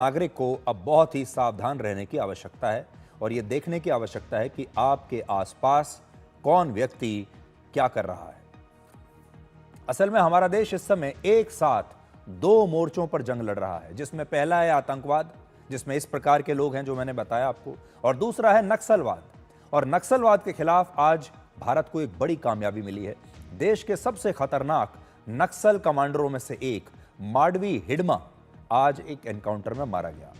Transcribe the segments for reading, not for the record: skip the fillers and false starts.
नागरिक को अब बहुत ही सावधान रहने की आवश्यकता है और ये देखने की आवश्यकता है कि आपके आसपास कौन व्यक्ति क्या कर रहा है। असल में हमारा देश इस समय एक साथ दो मोर्चों पर जंग लड़ रहा है, जिसमें पहला है आतंकवाद, जिसमें इस प्रकार के लोग हैं जो मैंने बताया आपको, और दूसरा है नक्सलवाद। और नक्सलवाद के खिलाफ आज भारत को एक बड़ी कामयाबी मिली है। देश के सबसे खतरनाक नक्सल कमांडरों में से एक माडवी हिडमा आज एक एनकाउंटर में मारा गया।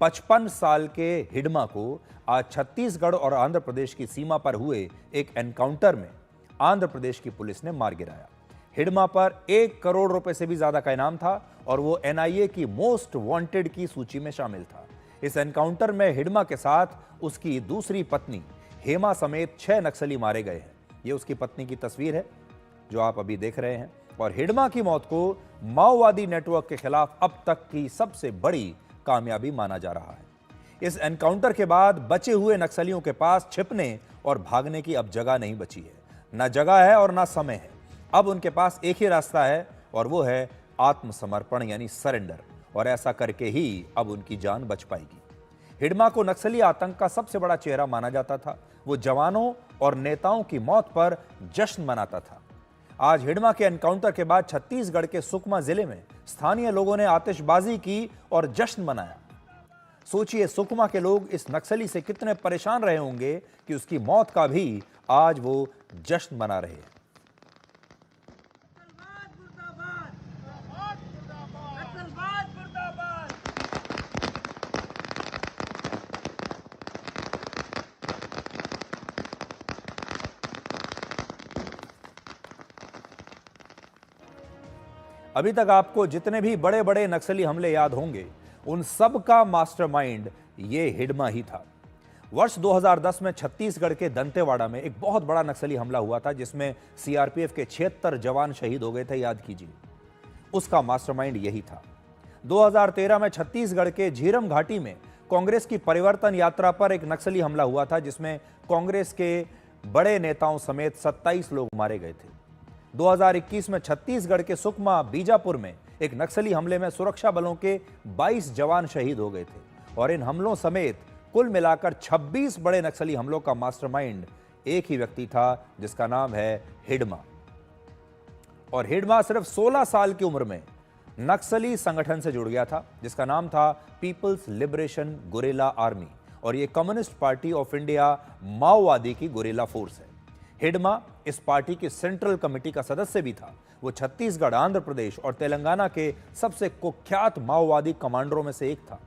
55 साल के हिडमा को आज छत्तीसगढ़ और आंध्र प्रदेश की सीमा पर हुए एक एनकाउंटर में आंध्र प्रदेश की पुलिस ने मार गिराया। हिडमा पर 1 करोड़ रुपए से भी ज्यादा का इनाम था और वो एनआईए की मोस्ट वांटेड की सूची में शामिल था। इस एनकाउंटर में हिडमा के साथ उसकी दूसरी पत्नी हेमा समेत 6 नक्सली मारे गए हैं। ये उसकी पत्नी की तस्वीर है जो आप अभी देख रहे हैं। और हिडमा की मौत को माओवादी नेटवर्क के खिलाफ अब तक की सबसे बड़ी कामयाबी माना जा रहा है। इस एनकाउंटर के बाद बचे हुए नक्सलियों के पास छिपने और भागने की अब जगह नहीं बची है। ना जगह है और ना समय है। अब उनके पास एक ही रास्ता है और वो है आत्मसमर्पण यानी सरेंडर, और ऐसा करके ही अब उनकी जान बच पाएगी। हिडमा को नक्सली आतंक का सबसे बड़ा चेहरा माना जाता था। वो जवानों और नेताओं की मौत पर जश्न मनाता था। आज हिडमा के एनकाउंटर के बाद छत्तीसगढ़ के सुकमा जिले में स्थानीय लोगों ने आतिशबाजी की और जश्न मनाया। सोचिए सुकमा के लोग इस नक्सली से कितने परेशान रहे होंगे कि उसकी मौत का भी आज वो जश्न मना रहे हैं। अभी तक आपको जितने भी बड़े बड़े नक्सली हमले याद होंगे, उन सब का मास्टरमाइंड ये हिडमा ही था। वर्ष 2010 में छत्तीसगढ़ के दंतेवाड़ा में एक बहुत बड़ा नक्सली हमला हुआ था, जिसमें सीआरपीएफ के 76 जवान शहीद हो गए थे, याद कीजिए। उसका मास्टरमाइंड यही था। 2013 में छत्तीसगढ़ के झीरम घाटी में कांग्रेस की परिवर्तन यात्रा पर एक नक्सली हमला हुआ था, जिसमें कांग्रेस के बड़े नेताओं समेत 27 लोग मारे गए थे। 2021 में छत्तीसगढ़ के सुकमा बीजापुर में एक नक्सली हमले में सुरक्षा बलों के 22 जवान शहीद हो गए थे। और इन हमलों समेत कुल मिलाकर 26 बड़े नक्सली हमलों का मास्टरमाइंड एक ही व्यक्ति था, जिसका नाम है हिडमा। और हिडमा सिर्फ 16 साल की उम्र में नक्सली संगठन से जुड़ गया था, जिसका नाम था पीपल्स लिबरेशन गुरिल्ला आर्मी, और ये कम्युनिस्ट पार्टी ऑफ इंडिया माओवादी की गुरिल्ला फोर्स है। हिडमा इस पार्टी की सेंट्रल कमेटी का सदस्य भी था। वो छत्तीसगढ़, आंध्र प्रदेश और तेलंगाना के सबसे कुख्यात माओवादी कमांडरों में से एक था।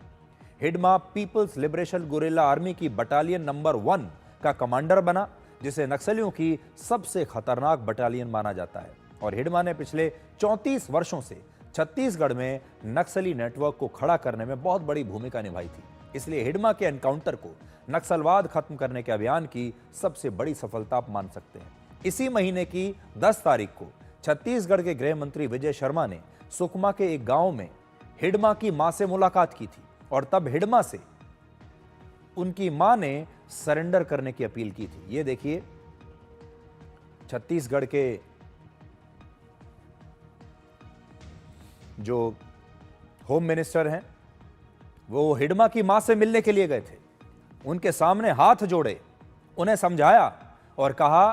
Hidma People's Liberation Guerrilla Army की बटालियन नंबर 1 का कमांडर बना, जिसे नक्सलियों की सबसे खतरनाक बटालियन माना जाता है। और हिडमा ने पिछले 34 वर्षों से छत्तीसगढ़ में नक्सली नेटवर्क को खड़ा करने में बहुत बड़ी भूमिका निभाई थी। इसलिए हिडमा के एनकाउंटर को नक्सलवाद खत्म करने के अभियान की सबसे बड़ी सफलता आप मान सकते हैं। इसी महीने की 10 तारीख को छत्तीसगढ़ के गृह मंत्री विजय शर्मा ने सुकमा के एक गांव में हिडमा की मां से मुलाकात की थी, और तब हिडमा से उनकी मां ने सरेंडर करने की अपील की थी। ये देखिए, छत्तीसगढ़ के जो होम मिनिस्टर हैं वो हिडमा की मां से मिलने के लिए गए थे। उनके सामने हाथ जोड़े, उन्हें समझाया और कहा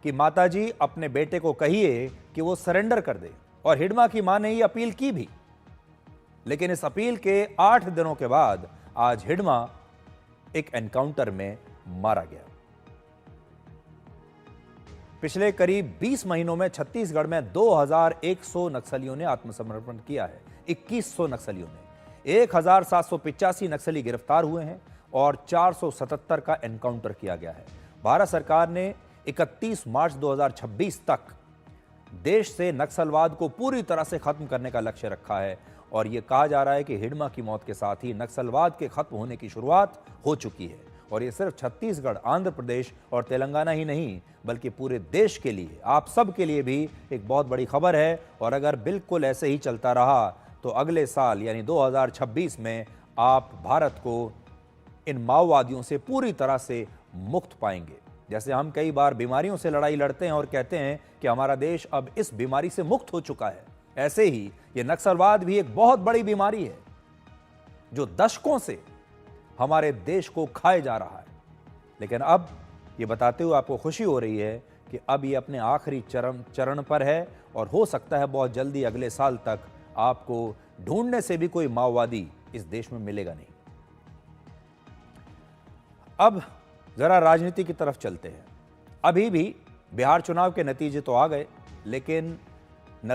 कि माताजी अपने बेटे को कहिए कि वो सरेंडर कर दे। और हिडमा की मां ने ये अपील की भी। लेकिन इस अपील के 8 दिनों के बाद आज हिडमा एक एनकाउंटर में मारा गया। पिछले करीब 20 महीनों में छत्तीसगढ़ में 2100 नक्सलियों ने आत्मसमर्पण किया है। 2100 नक्सलियों ने 1785 नक्सली गिरफ्तार हुए हैं और 477 का एनकाउंटर किया गया है। भारत सरकार ने 31 मार्च 2026 तक देश से नक्सलवाद को पूरी तरह से खत्म करने का लक्ष्य रखा है। और यह कहा जा रहा है कि हिडमा की मौत के साथ ही नक्सलवाद के खत्म होने की शुरुआत हो चुकी है। और यह सिर्फ छत्तीसगढ़, आंध्र प्रदेश और तेलंगाना ही नहीं, बल्कि पूरे देश के लिए, आप सब के लिए भी एक बहुत बड़ी खबर है। और अगर बिल्कुल ऐसे ही चलता रहा तो अगले साल यानी 2026 में आप भारत को इन माओवादियों से पूरी तरह से मुक्त पाएंगे। जैसे हम कई बार बीमारियों से लड़ाई लड़ते हैं और कहते हैं कि हमारा देश अब इस बीमारी से मुक्त हो चुका है, ऐसे ही ये नक्सलवाद भी एक बहुत बड़ी बीमारी है। जो दशकों से हमारे देश को खाए जा रहा है। लेकिन अब ये बताते हुए आपको खुशी हो रही है कि अब ये अपने आखिरी चरण पर है और हो सकता है बहुत जल्दी अगले साल तक आपको ढूंढने से भी कोई माओवादी इस देश में मिलेगा नहीं। अब जरा राजनीति की तरफ चलते हैं। अभी भी बिहार चुनाव के नतीजे तो आ गए, लेकिन